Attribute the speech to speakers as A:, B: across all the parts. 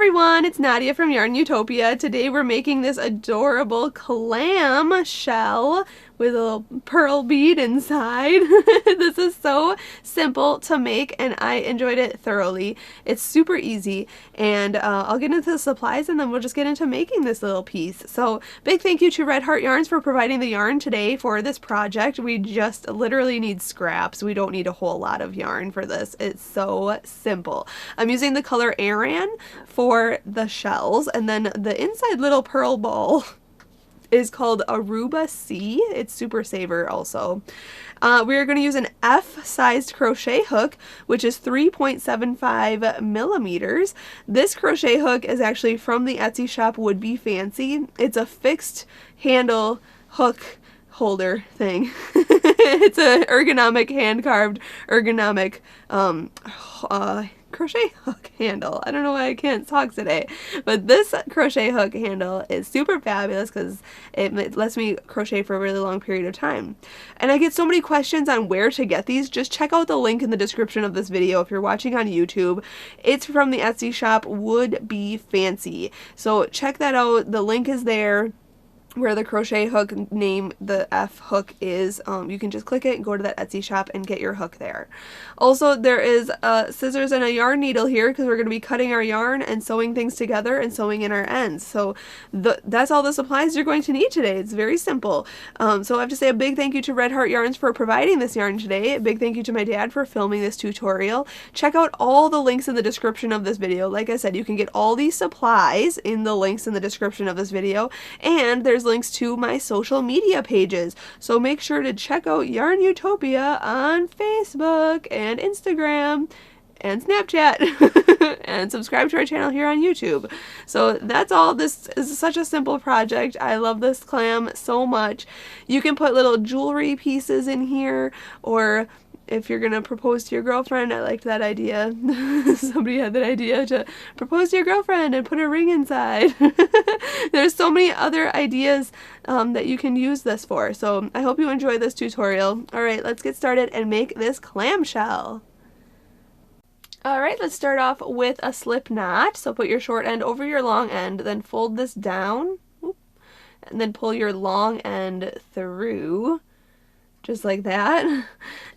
A: everyone, it's Nadia from Yarn Utopia. Today we're making this adorable clam shell with a little pearl bead inside. This is so simple to make and I enjoyed it thoroughly. It's super easy and I'll get into the supplies and then we'll just get into making this little piece. So big thank you to Red Heart Yarns for providing the yarn today for this project. We just literally need scraps. We don't need a whole lot of yarn for this. It's so simple. I'm using the color Aran for the shells, and then the inside little pearl ball is called Aruba C. It's Super Saver also. We are going to use an F-sized crochet hook, which is 3.75 millimeters. This crochet hook is actually from the Etsy shop Would Be Fancy. It's a fixed handle hook holder thing. It's a ergonomic, hand-carved, ergonomic crochet hook handle. I don't know why I can't talk today, but this crochet hook handle is super fabulous because it lets me crochet for a really long period of time. And I get so many questions on where to get these. Just check out the link in the description of this video if you're watching on YouTube. It's from the Etsy shop Would Be Fancy. So check that out. The link is there where the crochet hook name, the F hook is. You can just click it and go to that Etsy shop and get your hook there. Also, there is scissors and a yarn needle here because we're going to be cutting our yarn and sewing things together and sewing in our ends. So that's all the supplies you're going to need today. It's very simple. So I have to say a big thank you to Red Heart Yarns for providing this yarn today. A big thank you to my dad for filming this tutorial. Check out all the links in the description of this video. Like I said, you can get all these supplies in the links in the description of this video, and there's links to my social media pages. So make sure to check out Yarn Utopia on Facebook and Instagram and Snapchat and subscribe to our channel here on YouTube. So that's all. This is such a simple project. I love this clam so much. You can put little jewelry pieces in here, or if you're gonna propose to your girlfriend, I liked that idea. Somebody had that idea to propose to your girlfriend and put a ring inside. There's so many other ideas that you can use this for. So I hope you enjoy this tutorial. Alright, let's get started and make this clamshell. Alright, let's start off with a slip knot. So put your short end over your long end, then fold this down, and then pull your long end through. Just like that,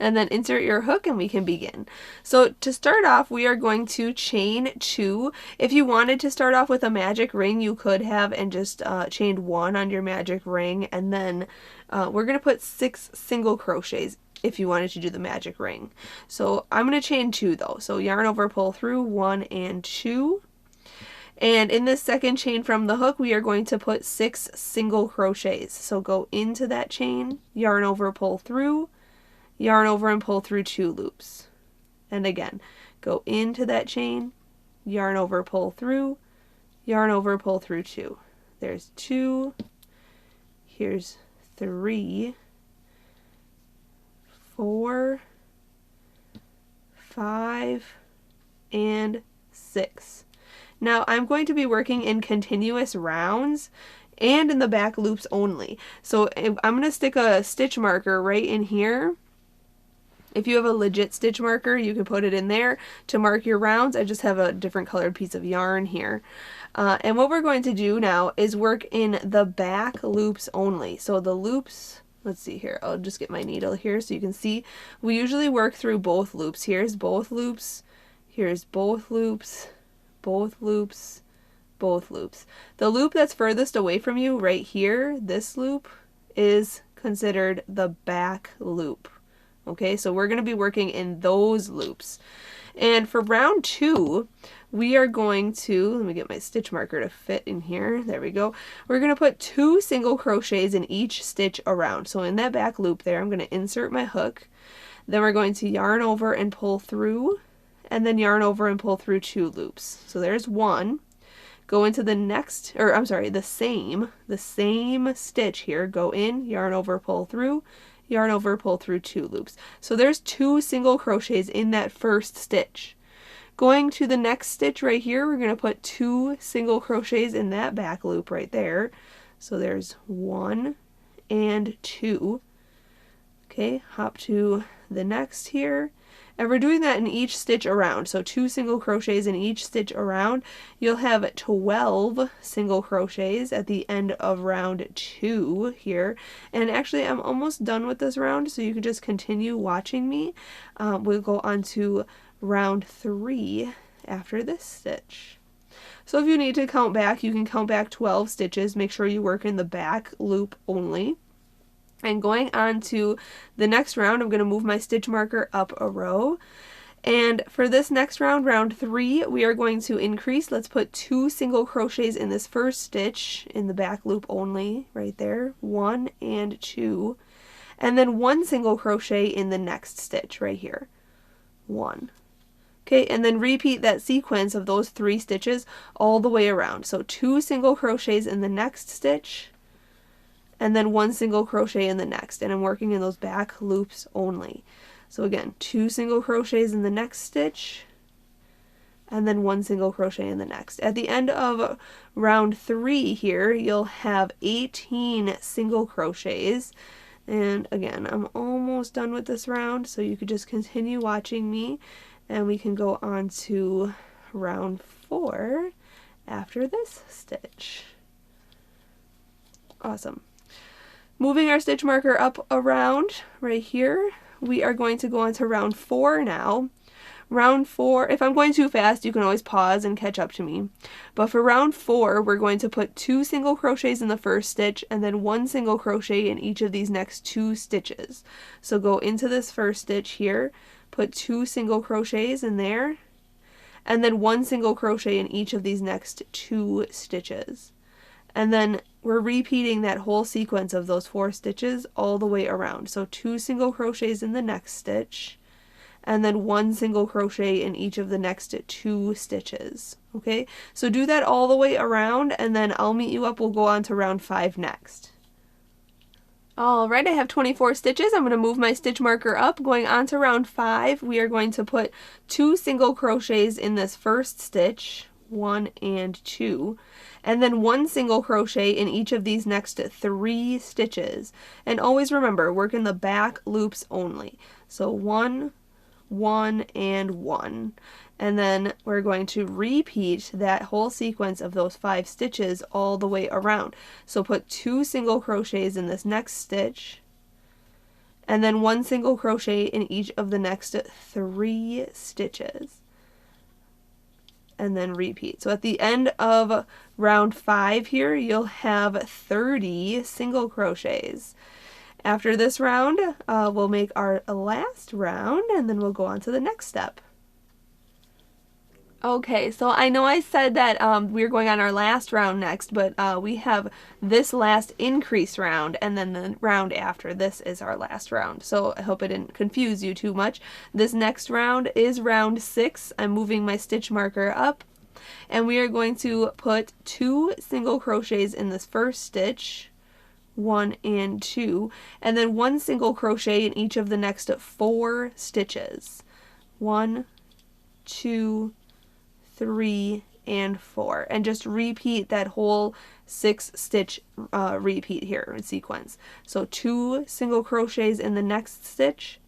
A: and then insert your hook and we can begin. So to start off, we are going to chain 2. If you wanted to start off with a magic ring, you could have and just chained 1 on your magic ring, and then we're going to put 6 single crochets if you wanted to do the magic ring. So I'm going to chain 2 though. So yarn over, pull through, 1 and 2. And in this second chain from the hook, we are going to put 6 single crochets. So go into that chain, yarn over, pull through, yarn over and pull through 2 loops. And again, go into that chain, yarn over, pull through, yarn over, pull through 2. There's 2, here's 3, 4, 5, and 6. Now I'm going to be working in continuous rounds and in the back loops only. So I'm going to stick a stitch marker right in here. If you have a legit stitch marker, you can put it in there to mark your rounds. I just have a different colored piece of yarn here. And what we're going to do now is work in the back loops only. So the loops, let's see here, I'll just get my needle here so you can see. We usually work through both loops. Here's both loops, here's both loops, both loops, both loops. The loop that's furthest away from you right here, this loop, is considered the back loop. Okay, so we're going to be working in those loops. And for round 2, we are going to, let me get my stitch marker to fit in here, there we go. We're going to put 2 single crochets in each stitch around. So in that back loop there, I'm going to insert my hook, then we're going to yarn over and pull through, and then yarn over and pull through 2 loops. So there's 1. Go into the next, or I'm sorry, the same stitch here. Go in, yarn over, pull through, yarn over, pull through 2 loops. So there's 2 single crochets in that first stitch. Going to the next stitch right here, we're going to put 2 single crochets in that back loop right there. So there's 1 and 2. Okay, hop to the next here, And we're doing that in each stitch around. So 2 single crochets in each stitch around. You'll have 12 single crochets at the end of round 2 here. And actually I'm almost done with this round, so you can just continue watching me. We'll go on to round 3 after this stitch. So if you need to count back, you can count back 12 stitches. Make sure you work in the back loop only. And going on to the next round, I'm going to move my stitch marker up a row. And for this next round, round 3, we are going to increase. Let's put 2 single crochets in this first stitch in the back loop only, right there, 1 and 2. And then 1 single crochet in the next stitch right here, 1. Okay, and then repeat that sequence of those 3 stitches all the way around. So 2 single crochets in the next stitch, and then 1 single crochet in the next, and I'm working in those back loops only. So again, 2 single crochets in the next stitch, and then 1 single crochet in the next. At the end of round 3 here, you'll have 18 single crochets. And again, I'm almost done with this round, so you could just continue watching me, and we can go on to round 4 after this stitch. Awesome. Moving our stitch marker up around right here, we are going to go on to round 4 now. Round 4, if I'm going too fast, you can always pause and catch up to me. But for round 4, we're going to put 2 single crochets in the first stitch and then 1 single crochet in each of these next 2 stitches. So go into this first stitch here, put 2 single crochets in there, and then 1 single crochet in each of these next 2 stitches. And then we're repeating that whole sequence of those 4 stitches all the way around. So 2 single crochets in the next stitch, and then 1 single crochet in each of the next 2 stitches. Okay, so do that all the way around, and then I'll meet you up. We'll go on to round 5 next. Alright, I have 24 stitches. I'm going to move my stitch marker up. Going on to round 5, we are going to put 2 single crochets in this first stitch, 1 and 2, and then 1 single crochet in each of these next 3 stitches. And always remember, work in the back loops only. So 1, 1, and 1. And then we're going to repeat that whole sequence of those 5 stitches all the way around. So put 2 single crochets in this next stitch, and then 1 single crochet in each of the next 3 stitches. And then repeat. So at the end of round 5 here, you'll have 30 single crochets. After this round, we'll make our last round, and then we'll go on to the next step. Okay, so I know I said that we're going on our last round next, but we have this last increase round, and then the round after this is our last round. So I hope I didn't confuse you too much. This next round is round 6. I'm moving my stitch marker up, and we are going to put 2 single crochets in this first stitch, 1 and 2, and then 1 single crochet in each of the next 4 stitches, 1, 2, 3, and 4, and just repeat that whole 6 stitch repeat here in sequence. So 2 single crochets in the next stitch,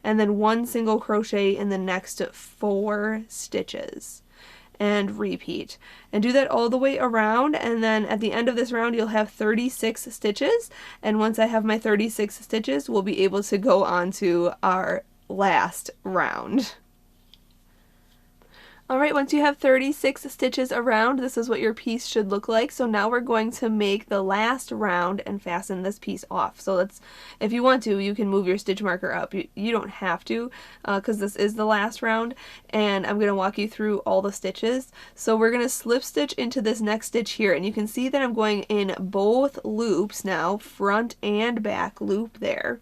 A: and then 1 single crochet in the next 4 stitches, and repeat. And do that all the way around, and then at the end of this round you'll have 36 stitches, and once I have my 36 stitches, we'll be able to go on to our last round. Alright, once you have 36 stitches around, this is what your piece should look like. So now we're going to make the last round and fasten this piece off. So let's, if you want to, you can move your stitch marker up. You don't have to, because this is the last round, and I'm going to walk you through all the stitches. So we're going to slip stitch into this next stitch here, and you can see that I'm going in both loops now, front and back loop there.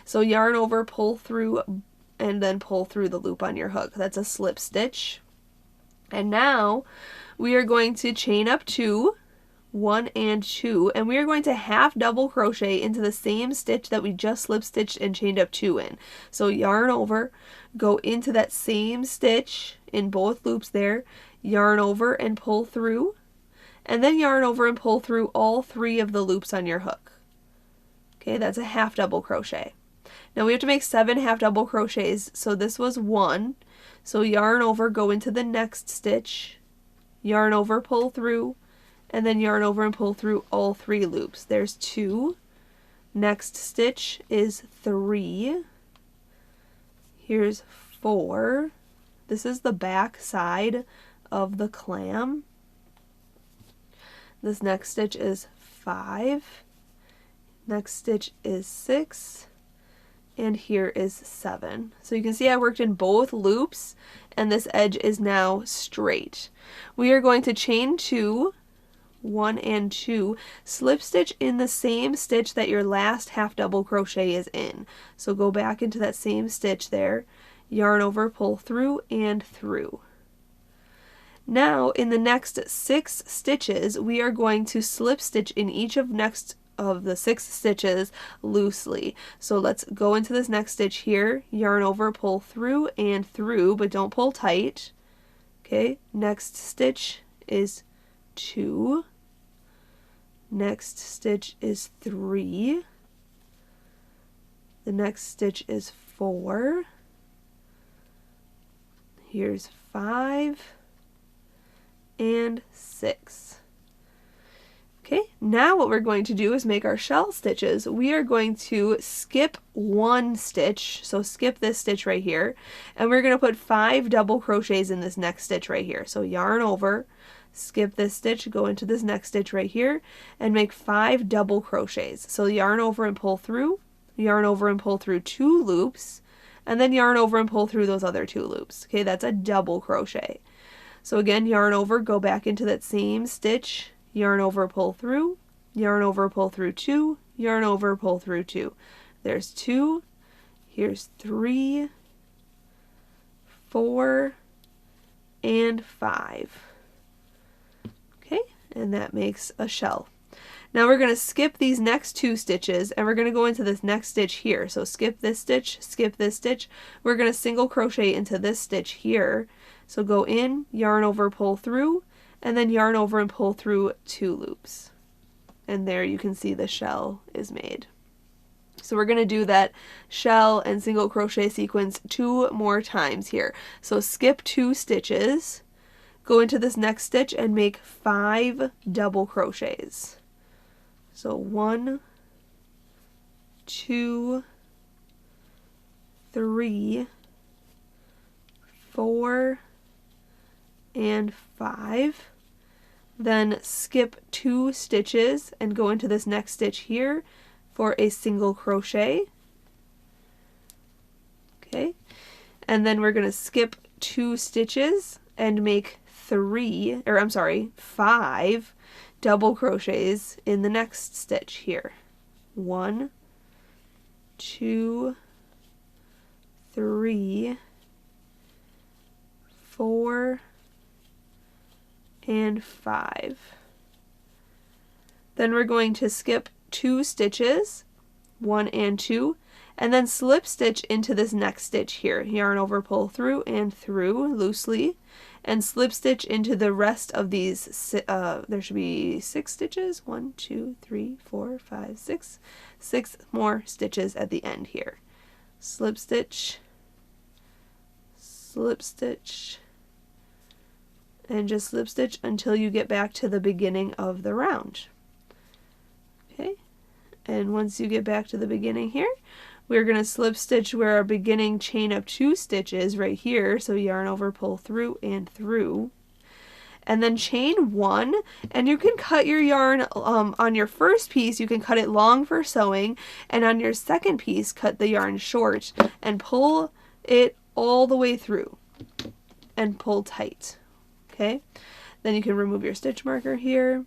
A: So yarn over, pull through, and then pull through the loop on your hook. That's a slip stitch. And now we are going to chain up 2, 1 and 2, and we are going to half double crochet into the same stitch that we just slip stitched and chained up 2 in. So yarn over, go into that same stitch in both loops there, yarn over and pull through, and then yarn over and pull through all 3 of the loops on your hook. Okay, that's a half double crochet. Now we have to make 7 half double crochets, so this was 1. So yarn over, go into the next stitch, yarn over, pull through, and then yarn over and pull through all 3 loops. There's 2. Next stitch is 3. Here's 4. This is the back side of the clam. This next stitch is 5. Next stitch is 6. And here is 7. So you can see I worked in both loops, and this edge is now straight. We are going to chain 2, 1 and 2, slip stitch in the same stitch that your last half double crochet is in. So go back into that same stitch there, yarn over, pull through and through. Now in the next 6 stitches we are going to slip stitch in each of the 6 stitches loosely. So let's go into this next stitch here, yarn over, pull through and through, but don't pull tight. Okay, next stitch is 2. Next stitch is 3. The next stitch is 4. Here's 5 and 6. Okay, now what we're going to do is make our shell stitches. We are going to skip 1 stitch, so skip this stitch right here, and we're going to put 5 double crochets in this next stitch right here. So yarn over, skip this stitch, go into this next stitch right here, and make 5 double crochets. So yarn over and pull through, yarn over and pull through 2 loops, and then yarn over and pull through those other 2 loops. Okay, that's a double crochet. So again, yarn over, go back into that same stitch, yarn over, pull through, yarn over, pull through 2, yarn over, pull through 2. There's 2, here's 3, 4, and 5. Okay, and that makes a shell. Now we're going to skip these next 2 stitches and we're going to go into this next stitch here. So skip this stitch, skip this stitch. We're going to single crochet into this stitch here. So go in, yarn over, pull through, and then yarn over and pull through 2 loops. And there you can see the shell is made. So we're going to do that shell and single crochet sequence 2 more times here. So skip 2 stitches, go into this next stitch and make 5 double crochets. So 1, 2, 3, 4, and 5. Then skip 2 stitches and go into this next stitch here for a single crochet. Okay, and then we're going to skip 2 stitches and make 5 double crochets in the next stitch here. 1, 2, 3, 4, and 5. Then we're going to skip 2 stitches, 1 and 2, and then slip stitch into this next stitch here. Yarn over, pull through and through loosely, and slip stitch into the rest of these. There should be 6 stitches. 1, 2, 3, 4, 5, 6. 6 more stitches at the end here. Slip stitch, and just slip stitch until you get back to the beginning of the round. Okay, and once you get back to the beginning here, we're going to slip stitch where our beginning chain of 2 stitches right here. So yarn over, pull through and through, and then chain 1, and you can cut your yarn on your first piece. You can cut it long for sewing, and on your second piece cut the yarn short and pull it all the way through and pull tight. Okay, then you can remove your stitch marker here.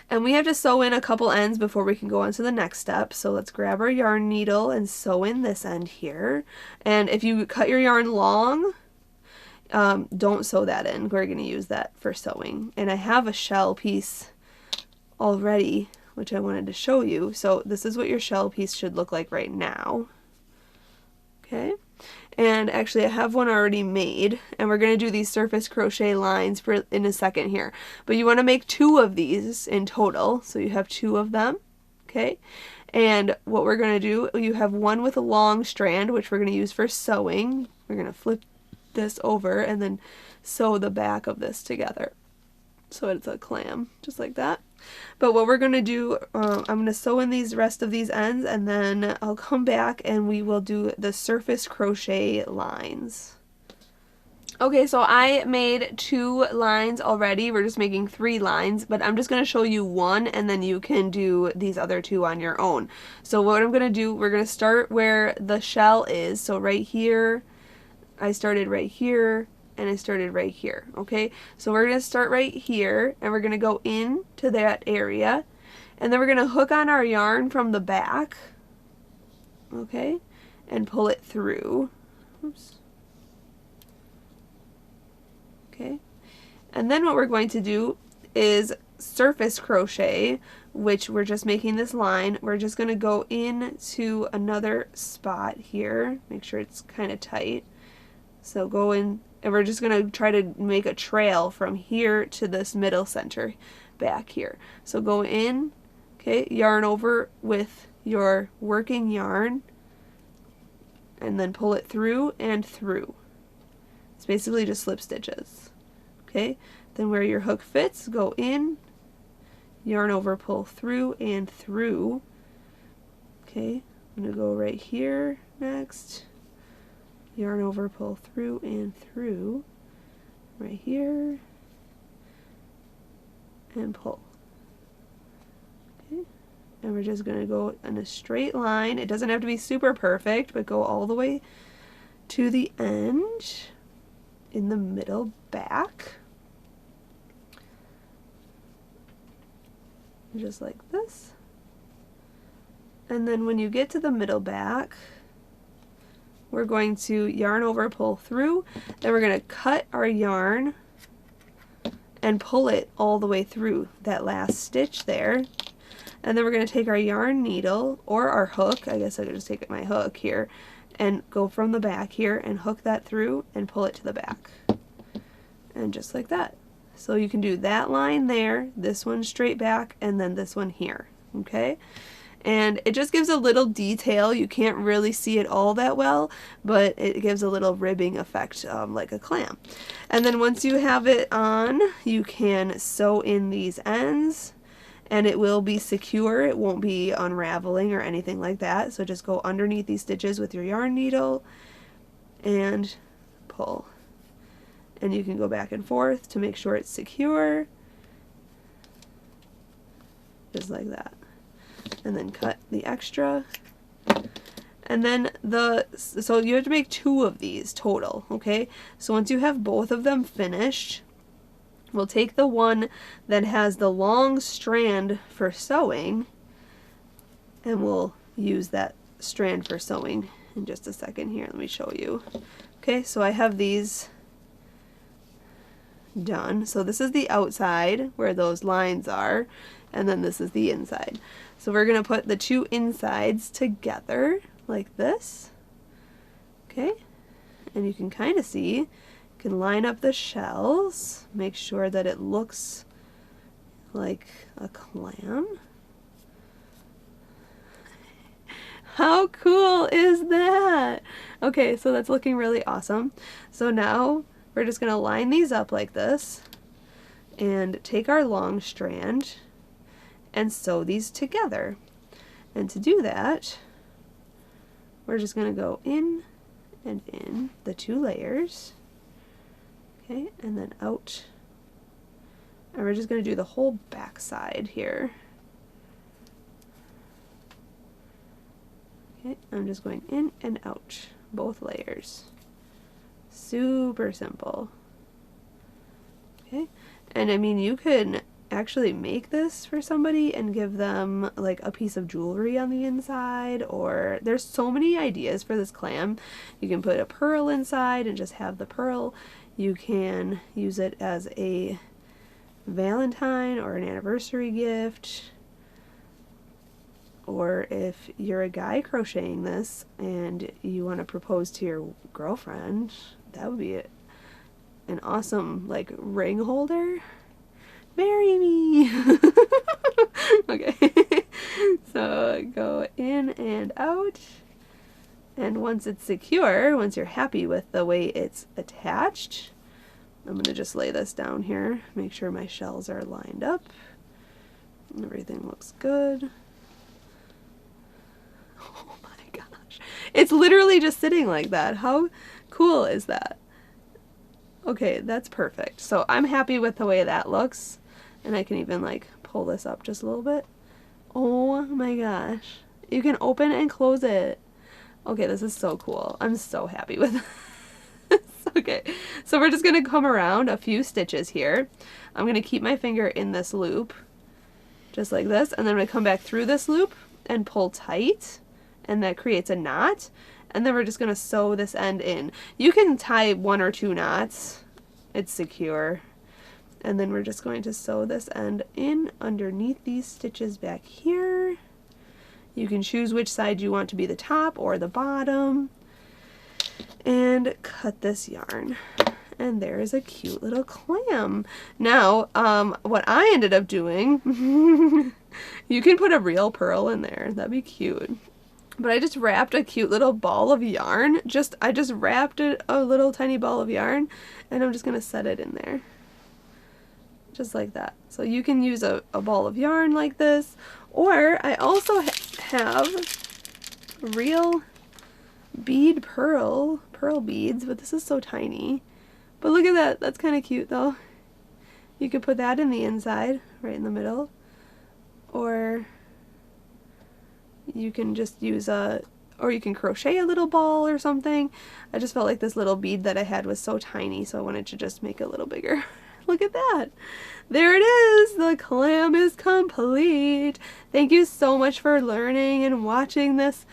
A: And we have to sew in a couple ends before we can go on to the next step. So let's grab our yarn needle and sew in this end here. And if you cut your yarn long, don't sew that in. We're going to use that for sewing. And I have a shell piece already, which I wanted to show you. So this is what your shell piece should look like right now. Okay. And actually I have one already made, and we're going to do these surface crochet lines in a second here. But you want to make 2 of these in total, so you have 2 of them. Okay, And what we're going to do, you have one with a long strand, which we're going to use for sewing. We're going to flip this over and then sew the back of this together. So it's a clam, just like that. But what we're going to do, I'm going to sew in these rest of these ends, and then I'll come back and we will do the surface crochet lines. Okay, so I made 2 lines already. We're just making 3 lines, but I'm just going to show you one, and then you can do these other 2 on your own. So what I'm going to do, we're going to start where the shell is. So right here, I started right here, and I started right here, okay? So we're going to start right here, and we're going to go into that area, and then we're going to hook on our yarn from the back, okay, and pull it through. Oops. Okay, and then what we're going to do is surface crochet, which we're just making this line. We're just going to go into another spot here, make sure it's kind of tight. So go in, and we're just going to try to make a trail from here to this middle center back here. So go in, okay, yarn over with your working yarn, and then pull it through and through. It's basically just slip stitches. Okay, then where your hook fits, go in, yarn over, pull through and through. Okay, I'm going to go right here next, yarn over, pull through and through, right here, and pull. Okay, and we're just going to go in a straight line. It doesn't have to be super perfect, but go all the way to the end in the middle back, just like this. And then when you get to the middle back, we're going to yarn over, pull through, then we're going to cut our yarn and pull it all the way through that last stitch there. And then we're going to take our yarn needle or our hook, I guess I could just take my hook here, and go from the back here and hook that through and pull it to the back. And just like that. So you can do that line there, this one straight back, and then this one here, okay? And it just gives a little detail. You can't really see it all that well, but it gives a little ribbing effect, like a clam. And then once you have it on, you can sew in these ends, and it will be secure. It won't be unraveling or anything like that. So just go underneath these stitches with your yarn needle and pull. And you can go back and forth to make sure it's secure, just like that. And then cut the extra. And then so you have to make 2 of these total, okay? So once you have both of them finished, we'll take the one that has the long strand for sewing, and we'll use that strand for sewing in just a second here. Let me show you. Okay, so I have these done. So this is the outside where those lines are, and then this is the inside. So we're going to put the 2 insides together like this. Okay, and you can kind of see, you can line up the shells, make sure that it looks like a clam. How cool is that? Okay, so that's looking really awesome. So now we're just going to line these up like this and take our long strand and sew these together. And to do that, we're just going to go in and in the 2 layers, okay, and then out. And we're just going to do the whole back side here. Okay, I'm just going in and out, both layers. Super simple. Okay, and I mean, you can actually make this for somebody and give them like a piece of jewelry on the inside, or there's so many ideas for this clam. You can put a pearl inside and just have the pearl. You can use it as a Valentine or an anniversary gift, or if you're a guy crocheting this and you want to propose to your girlfriend, that would be an awesome like ring holder. Marry me. Okay. So go in and out. And once it's secure, once you're happy with the way it's attached, I'm going to just lay this down here, make sure my shells are lined up. Everything looks good. Oh my gosh. It's literally just sitting like that. How cool is that? Okay, that's perfect. So I'm happy with the way that looks. And I can even like pull this up just a little bit. Oh my gosh. You can open and close it. Okay, this is so cool. I'm so happy with this. Okay, so we're just going to come around a few stitches here. I'm going to keep my finger in this loop, just like this, and then I'm going to come back through this loop and pull tight, and that creates a knot, and then we're just going to sew this end in. You can tie 1 or 2 knots. It's secure. And then we're just going to sew this end in underneath these stitches back here. You can choose which side you want to be the top or the bottom. And cut this yarn. And there is a cute little clam. Now, what I ended up doing, you can put a real pearl in there. That'd be cute. But I just wrapped a cute little ball of yarn. I just wrapped a little tiny ball of yarn, and I'm just going to set it in there. Just like that. So you can use a ball of yarn like this, or I also have real bead pearl beads, but this is so tiny. But look at that, that's kind of cute though. You could put that in the inside, right in the middle, or you can just use or you can crochet a little ball or something. I just felt like this little bead that I had was so tiny, so I wanted to just make it a little bigger. Look at that. There it is. The clam is complete. Thank you so much for learning and watching this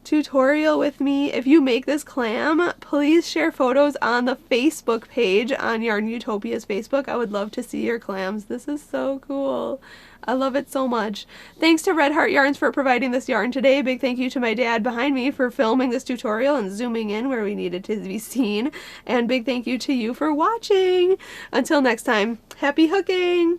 A: tutorial with me. If you make this clam, please share photos on the Facebook page on Yarn Utopia's Facebook. I would love to see your clams. This is so cool. I love it so much. Thanks to Red Heart Yarns for providing this yarn today. Big thank you to my dad behind me for filming this tutorial and zooming in where we needed to be seen. And big thank you to you for watching. Until next time, happy hooking!